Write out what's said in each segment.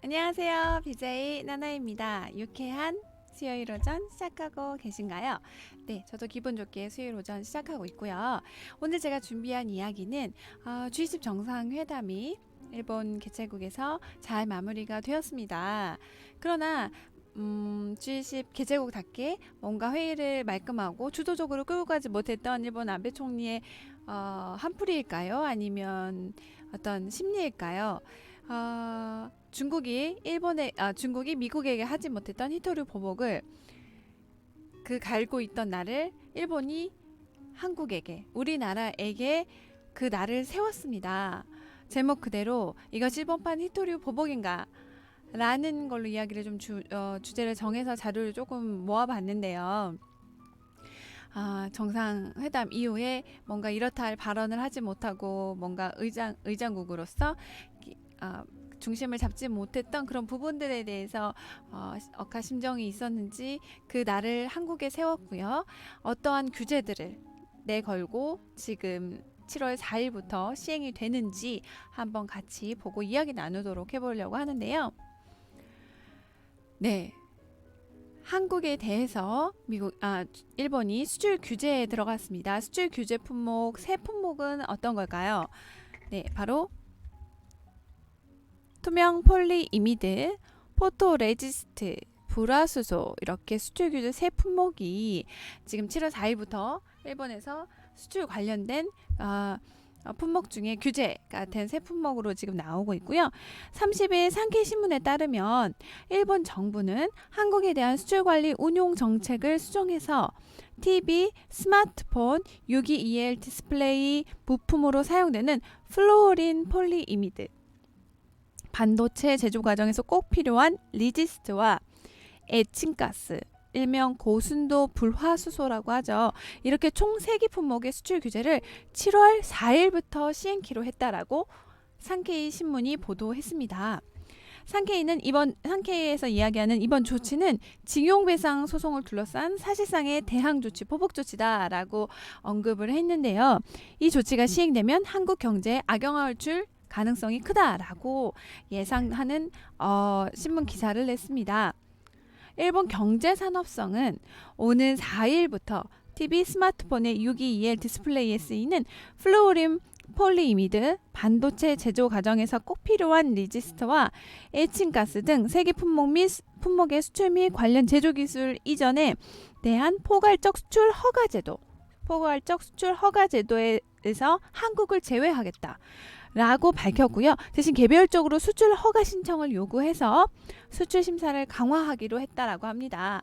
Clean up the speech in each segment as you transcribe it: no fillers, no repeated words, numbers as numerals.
안녕하세요. BJ 나나입니다. 유쾌한 수요일 오전 시작하고 계신가요? 네, 저도 기분 좋게 수요일 오전 시작하고 있고요. 오늘 제가 준비한 이야기는 G20 정상회담이 일본 개최국에서 잘 마무리가 되었습니다. 그러나 G20 개최국답게 뭔가 회의를 말끔하고 주도적으로 끌고 가지 못했던 일본 아베 총리의 한풀이일까요? 아니면 어떤 심리일까요? 중국이 미국에게 하지 못했던 히토류 보복을 그 갈고 있던 날을 일본이 한국에게, 우리나라에게 그 날을 세웠습니다. 제목 그대로 이것이 일본판 히토류 보복인가? 라는 걸로 이야기를 좀 주제를 정해서 자료를 조금 모아봤는데요. 정상회담 이후에 뭔가 이렇다 할 발언을 하지 못하고 뭔가 의장국으로서 중심을 잡지 못했던 그런 부분들에 대해서 억하심정이 있었는지 그 날을 한국에 세웠고요. 어떠한 규제들을 내걸고 지금 7월 4일부터 시행이 되는지 한번 같이 보고 이야기 나누도록 해보려고 하는데요. 네. 한국에 대해서 일본이 수출 규제에 들어갔습니다. 수출 규제 품목 세 품목은 어떤 걸까요? 네, 바로 투명 폴리이미드, 포토레지스트, 불화수소 이렇게 수출 규제 세 품목이 지금 7월 4일부터 일본에서 수출 관련된 품목 중에 규제가 된 새 품목으로 지금 나오고 있고요. 30일 산케이 신문에 따르면 일본 정부는 한국에 대한 수출 관리 운용 정책을 수정해서 TV, 스마트폰, 유기 EL 디스플레이 부품으로 사용되는 플루오린 폴리이미드, 반도체 제조 과정에서 꼭 필요한 리지스트와 에칭가스, 일명 고순도 불화수소라고 하죠. 이렇게 총 3개 품목의 수출 규제를 7월 4일부터 시행키로 했다라고 산케이 신문이 보도했습니다. 산케이에서 이야기하는 이번 조치는 징용배상 소송을 둘러싼 사실상의 대항 조치, 보복 조치다라고 언급을 했는데요. 이 조치가 시행되면 한국 경제에 악영향을 줄 가능성이 크다라고 예상하는 신문 기사를 냈습니다. 일본 경제산업성은 오는 4일부터 TV, 스마트폰의 유기 EL 디스플레이에 쓰이는 플루오린 폴리이미드, 반도체 제조 과정에서 꼭 필요한 리지스터와 에칭가스 등 3개 품목의 수출 및 관련 제조 기술 이전에 대한 포괄적 수출 허가 제도에서 한국을 제외하겠다 라고 밝혔고요. 대신 개별적으로 수출 허가 신청을 요구해서 수출 심사를 강화하기로 했다라고 합니다.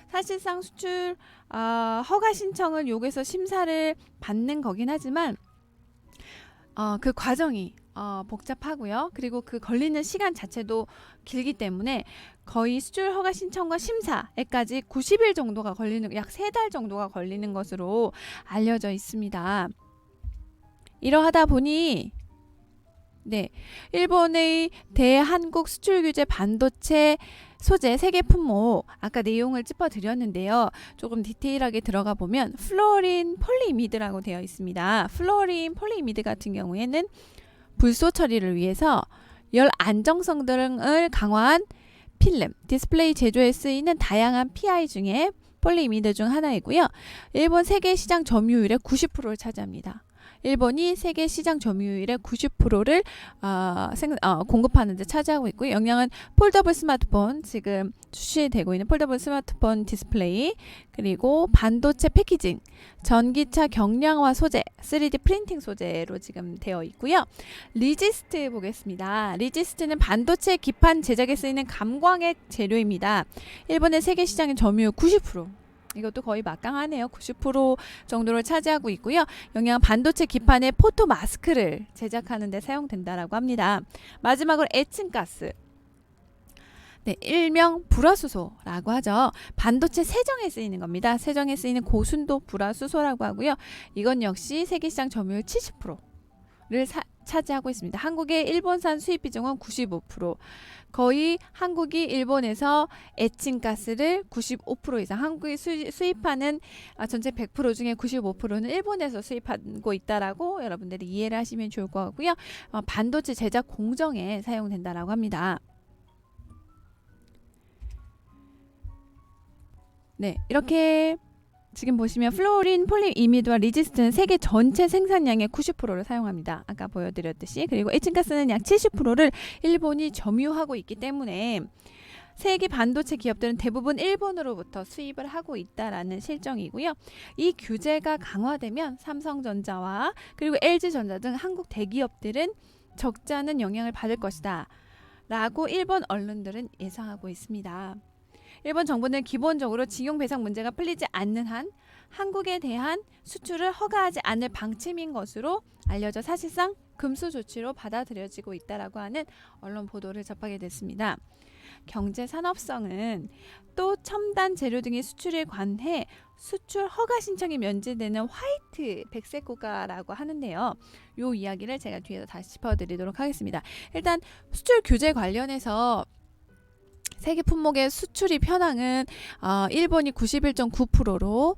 사실상 수출 허가 신청을 요구해서 심사를 받는 거긴 하지만 그 과정이 복잡하고요. 그리고 그 걸리는 시간 자체도 길기 때문에 거의 수출 허가 신청과 심사에까지 90일 정도가 걸리는, 약 3달 정도가 걸리는 것으로 알려져 있습니다. 이러하다 보니 일본의 대한국 수출 규제 반도체 소재 3개 품목, 아까 내용을 짚어드렸는데요. 조금 디테일하게 들어가 보면 플루오린 폴리이미드라고 되어 있습니다. 플루오린 폴리이미드 같은 경우에는 불소 처리를 위해서 열 안정성 등을 강화한 필름, 디스플레이 제조에 쓰이는 다양한 PI 중에 폴리이미드 중 하나이고요. 일본 세계 시장 점유율의 90%를 차지합니다. 일본이 세계 시장 점유율의 90%를 공급하는 데 차지하고 있고요. 영향은 폴더블 스마트폰, 지금 출시되고 있는 폴더블 스마트폰 디스플레이, 그리고 반도체 패키징, 전기차 경량화 소재, 3D 프린팅 소재로 지금 되어 있고요. 리지스트 보겠습니다. 리지스트는 반도체 기판 제작에 쓰이는 감광액 재료입니다. 일본의 세계 시장의 점유율 90%. 이것도 거의 막강하네요. 90% 정도를 차지하고 있고요. 영양은 반도체 기판에 포토 마스크를 제작하는 데 사용된다라고 합니다. 마지막으로 에칭가스. 일명 불화수소라고 하죠. 반도체 세정에 쓰이는 겁니다. 세정에 쓰이는 고순도 불화수소라고 하고요. 이건 역시 세계시장 점유율 70%를 차지하고 있습니다. 한국의 일본산 수입 비중은 95%. 거의 한국이 일본에서 에칭가스를 95% 이상, 한국이 수입하는 전체 100% 중에 95%는 일본에서 수입하고 있다라고 여러분들이 이해를 하시면 좋을 것 같고요. 반도체 제작 공정에 사용된다라고 합니다. 네, 이렇게 지금 보시면 플로린, 폴리이미드와 리지스트는 세계 전체 생산량의 90%를 사용합니다. 아까 보여드렸듯이. 그리고 에칭가스는 약 70%를 일본이 점유하고 있기 때문에 세계 반도체 기업들은 대부분 일본으로부터 수입을 하고 있다라는 실정이고요. 이 규제가 강화되면 삼성전자와 그리고 LG전자 등 한국 대기업들은 적지 않은 영향을 받을 것이다 라고 일본 언론들은 예상하고 있습니다. 일본 정부는 기본적으로 징용배상 문제가 풀리지 않는 한 한국에 대한 수출을 허가하지 않을 방침인 것으로 알려져 사실상 금수 조치로 받아들여지고 있다라고 하는 언론 보도를 접하게 됐습니다. 경제산업성은 또 첨단 재료 등의 수출에 관해 수출 허가 신청이 면제되는 화이트 백색 국가라고 하는데요. 이 이야기를 제가 뒤에서 다시 짚어드리도록 하겠습니다. 일단 수출 규제 관련해서 세계 품목의 수출이 편향은 일본이 91.9%로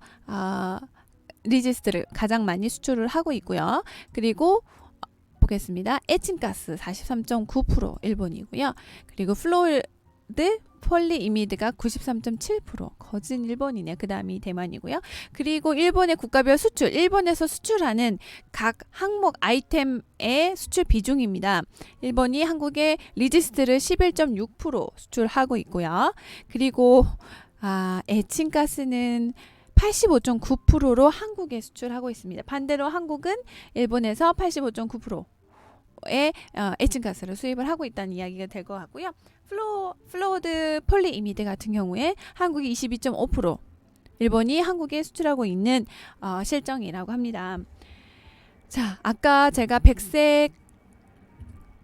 리지스트를 가장 많이 수출을 하고 있고요. 그리고 보겠습니다. 에칭가스 43.9% 일본이고요. 그리고 플로이드 폴리이미드가 93.7% 거진 일본이네요. 그 다음이 대만이고요. 그리고 일본의 국가별 수출, 일본에서 수출하는 각 항목 아이템의 수출 비중입니다. 일본이 한국에 리지스트를 11.6% 수출하고 있고요. 그리고 에칭가스는 85.9%로 한국에 수출하고 있습니다. 반대로 한국은 일본에서 85.9%의 에칭가스를 수입을 하고 있다는 이야기가 될 것 같고요. 플로우드 폴리이미드 같은 경우에 한국이 22.5%, 일본이 한국에 수출하고 있는 실정이라고 합니다. 자, 아까 제가 백색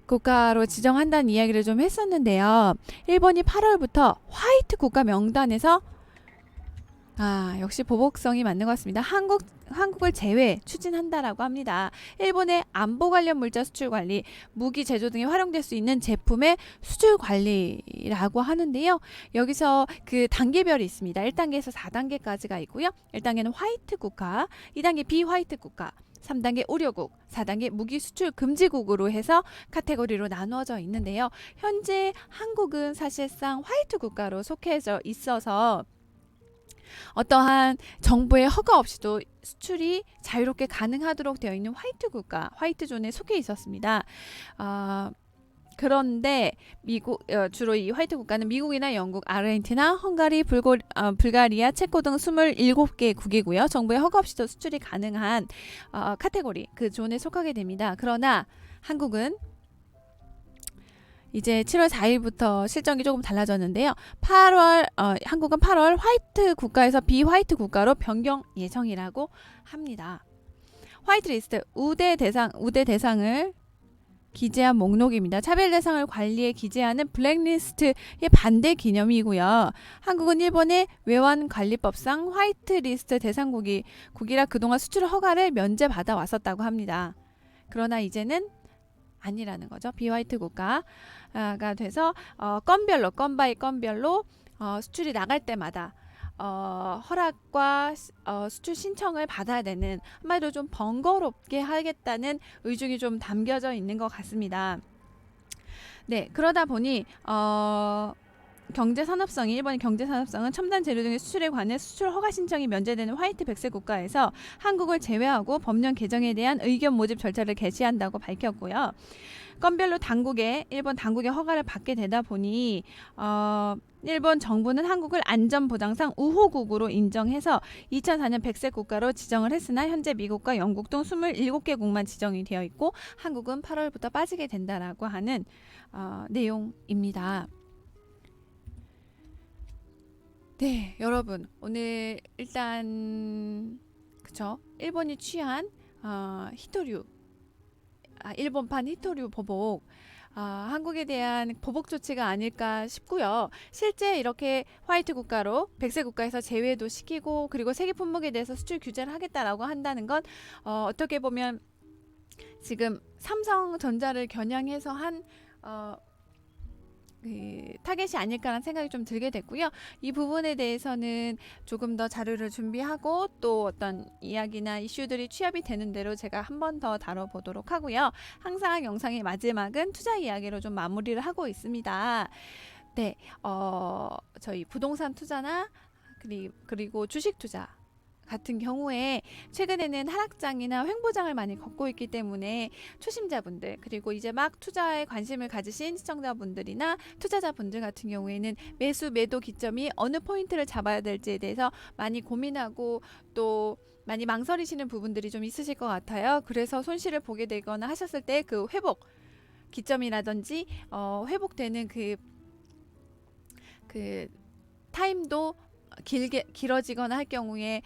국가로 지정한다는 이야기를 좀 했었는데요. 일본이 8월부터 화이트 국가 명단에서 역시 보복성이 맞는 것 같습니다. 한국을 제외 추진한다라고 합니다. 일본의 안보 관련 물자 수출 관리, 무기 제조 등에 활용될 수 있는 제품의 수출 관리라고 하는데요. 여기서 그 단계별이 있습니다. 1단계에서 4단계까지가 있고요. 1단계는 화이트 국가, 2단계 비화이트 국가, 3단계 우려국, 4단계 무기 수출 금지국으로 해서 카테고리로 나누어져 있는데요. 현재 한국은 사실상 화이트 국가로 속해져 있어서 어떠한 정부의 허가 없이도 수출이 자유롭게 가능하도록 되어 있는 화이트 국가, 화이트 존에 속해 있었습니다. 그런데 주로 이 화이트 국가는 미국이나 영국, 아르헨티나, 헝가리, 불가리아, 체코 등 27개국이고요. 정부의 허가 없이도 수출이 가능한 카테고리, 그 존에 속하게 됩니다. 그러나 한국은 이제 7월 4일부터 실정이 조금 달라졌는데요. 한국은 8월 화이트 국가에서 비화이트 국가로 변경 예정이라고 합니다. 화이트 리스트, 우대 대상을 기재한 목록입니다. 차별 대상을 관리에 기재하는 블랙리스트의 반대 기념이고요. 한국은 일본의 외환관리법상 화이트 리스트 대상국이라 그동안 수출 허가를 면제받아 왔었다고 합니다. 그러나 이제는 아니라는 거죠. 비화이트 국가가 돼서 건 바이 건별로 수출이 나갈 때마다 허락과 수출 신청을 받아야 되는, 한마디로 좀 번거롭게 하겠다는 의중이 좀 담겨져 있는 것 같습니다. 네, 그러다 보니 일본의 경제산업성은 첨단 재료 등의 수출에 관해 수출 허가 신청이 면제되는 화이트 백색 국가에서 한국을 제외하고 법령 개정에 대한 의견 모집 절차를 개시한다고 밝혔고요. 건별로 일본 당국의 허가를 받게 되다 보니 일본 정부는 한국을 안전보장상 우호국으로 인정해서 2004년 백색 국가로 지정을 했으나 현재 미국과 영국 등 27개국만 지정이 되어 있고 한국은 8월부터 빠지게 된다라고 하는 내용입니다. 네, 여러분, 오늘 일단 일본이 취한 히토류, 일본판 히토류 보복, 한국에 대한 보복 조치가 아닐까 싶고요. 실제 이렇게 화이트 국가로 백색 국가에서 제외도 시키고 그리고 세계 품목에 대해서 수출 규제를 하겠다라고 한다는 건 어떻게 보면 지금 삼성전자를 겨냥해서 한 타겟이 아닐까라는 생각이 좀 들게 됐고요. 이 부분에 대해서는 조금 더 자료를 준비하고 또 어떤 이야기나 이슈들이 취합이 되는 대로 제가 한 번 더 다뤄보도록 하고요. 항상 영상의 마지막은 투자 이야기로 좀 마무리를 하고 있습니다. 네, 저희 부동산 투자나 그리고 주식 투자 같은 경우에 최근에는 하락장이나 횡보장을 많이 걷고 있기 때문에 초심자분들, 그리고 이제 막 투자에 관심을 가지신 시청자분들이나 투자자분들 같은 경우에는 매수 매도 기점이 어느 포인트를 잡아야 될지에 대해서 많이 고민하고 또 많이 망설이시는 부분들이 좀 있으실 것 같아요. 그래서 손실을 보게 되거나 하셨을 때 그 회복 기점이라든지 회복되는 그 타임도 길어지거나 할 경우에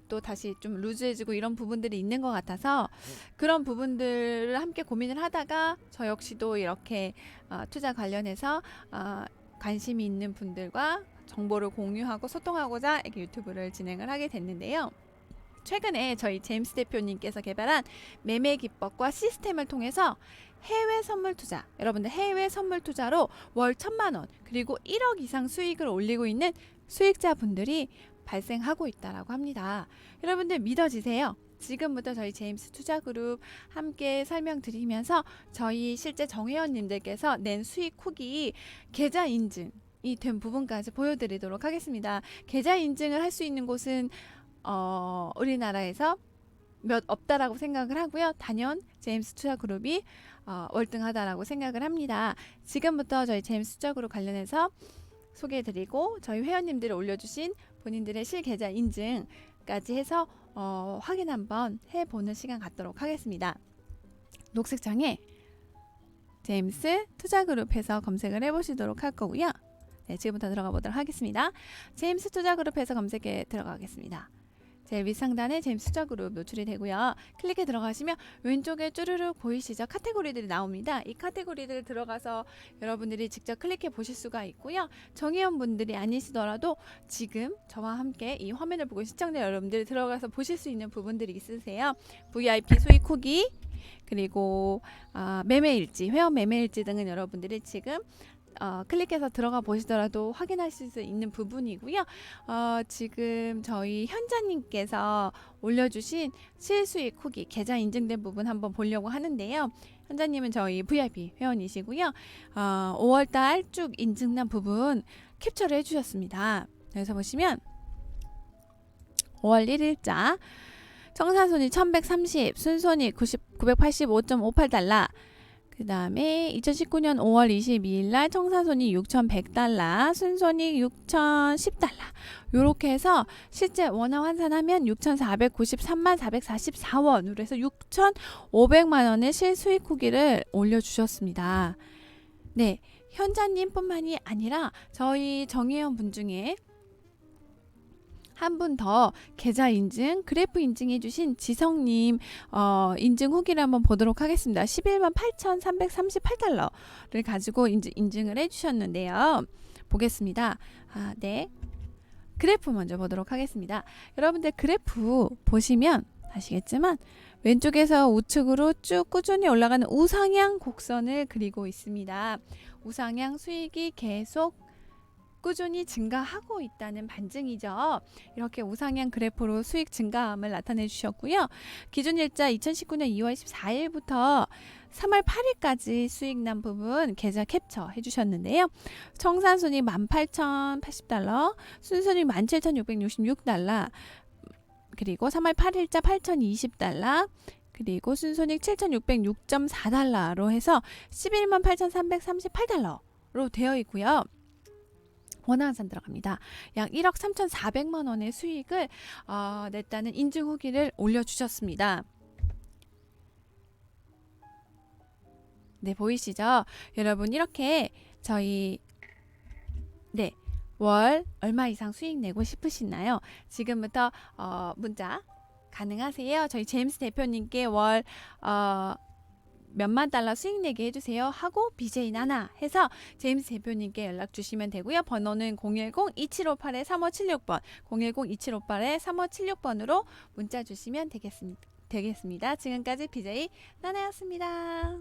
또 다시 좀 루즈해지고 이런 부분들이 있는 것 같아서 그런 부분들을 함께 고민을 하다가 저 역시도 이렇게 투자 관련해서 관심이 있는 분들과 정보를 공유하고 소통하고자 이렇게 유튜브를 진행을 하게 됐는데요. 최근에 저희 제임스 대표님께서 개발한 매매 기법과 시스템을 통해서 해외 선물 투자, 여러분들 해외 선물 투자로 월 1,000만 원 그리고 1억 이상 수익을 올리고 있는 수익자분들이 발생하고 있다라고 합니다. 여러분들 믿어지세요? 지금부터 저희 제임스 투자그룹 함께 설명드리면서 저희 실제 정회원님들께서 낸 수익 후기 계좌 인증이 된 부분까지 보여드리도록 하겠습니다. 계좌 인증을 할 수 있는 곳은 우리나라에서 몇 없다라고 생각을 하고요. 단연 제임스 투자그룹이 월등하다라고 생각을 합니다. 지금부터 저희 제임스 투자그룹 관련해서 소개해드리고 저희 회원님들이 올려주신 본인들의 실계좌 인증까지 해서 확인 한번 해보는 시간 갖도록 하겠습니다. 녹색창에 제임스 투자그룹에서 검색을 해보시도록 할 거고요. 네, 지금부터 들어가 보도록 하겠습니다. 제임스 투자그룹에서 검색에 들어가겠습니다. 제일 윗상단에 제임스 투자그룹 노출이 되고요. 클릭해 들어가시면 왼쪽에 쭈르륵 보이시죠? 카테고리들이 나옵니다. 이 카테고리들 들어가서 여러분들이 직접 클릭해 보실 수가 있고요. 정회원분들이 아니시더라도 지금 저와 함께 이 화면을 보고 시청자 여러분들이 들어가서 보실 수 있는 부분들이 있으세요. VIP 수익 후기 그리고 매매일지, 회원 매매일지 등은 여러분들이 지금 클릭해서 들어가 보시더라도 확인하실 수 있는 부분이고요. 지금 저희 현자님께서 올려주신 실수익 후기 계좌 인증된 부분 한번 보려고 하는데요. 현자님은 저희 VIP 회원이시고요. 5월달 쭉 인증난 부분 캡처를 해주셨습니다. 여기서 보시면 5월 1일자 청산손익 1130, 순손익 985.58달러, 그 다음에 2019년 5월 22일 날 청산손익 6,100달러, 순손익 6,010달러. 요렇게 해서 실제 원화 환산하면 6,493만 444원으로 해서 6,500만 원의 실수익 후기를 올려주셨습니다. 네, 현자님 뿐만이 아니라 저희 정회원 분 중에 한 분 더 계좌 인증, 그래프 인증해 주신 지성님 인증 후기를 한번 보도록 하겠습니다. 11만 8,338달러를 가지고 인증을 해주셨는데요. 보겠습니다. 네, 그래프 먼저 보도록 하겠습니다. 여러분들 그래프 보시면 아시겠지만 왼쪽에서 우측으로 쭉 꾸준히 올라가는 우상향 곡선을 그리고 있습니다. 우상향 수익이 계속 꾸준히 증가하고 있다는 반증이죠. 이렇게 우상향 그래프로 수익 증가함을 나타내 주셨고요. 기준 일자 2019년 2월 14일부터 3월 8일까지 수익 난 부분 계좌 캡처 해주셨는데요. 청산손익 18,080달러, 순손익 17,666달러, 그리고 3월 8일자 8,020달러, 그리고 순손익 7,606.4달러로 해서 11만 8,338달러로 되어 있고요. 원화 환산 들어갑니다. 약 1억 3,400만 원의 수익을 냈다는 인증 후기를 올려주셨습니다. 네, 보이시죠? 여러분 이렇게 저희 월 얼마 이상 수익 내고 싶으시나요? 지금부터 문자 가능하세요? 저희 제임스 대표님께 월 몇만 달러 수익 내게 해주세요 하고 BJ 나나 해서 제임스 대표님께 연락 주시면 되고요. 번호는 010-2758-3576번 010-2758-3576번으로 문자 주시면 되겠습니다. 지금까지 BJ 나나였습니다.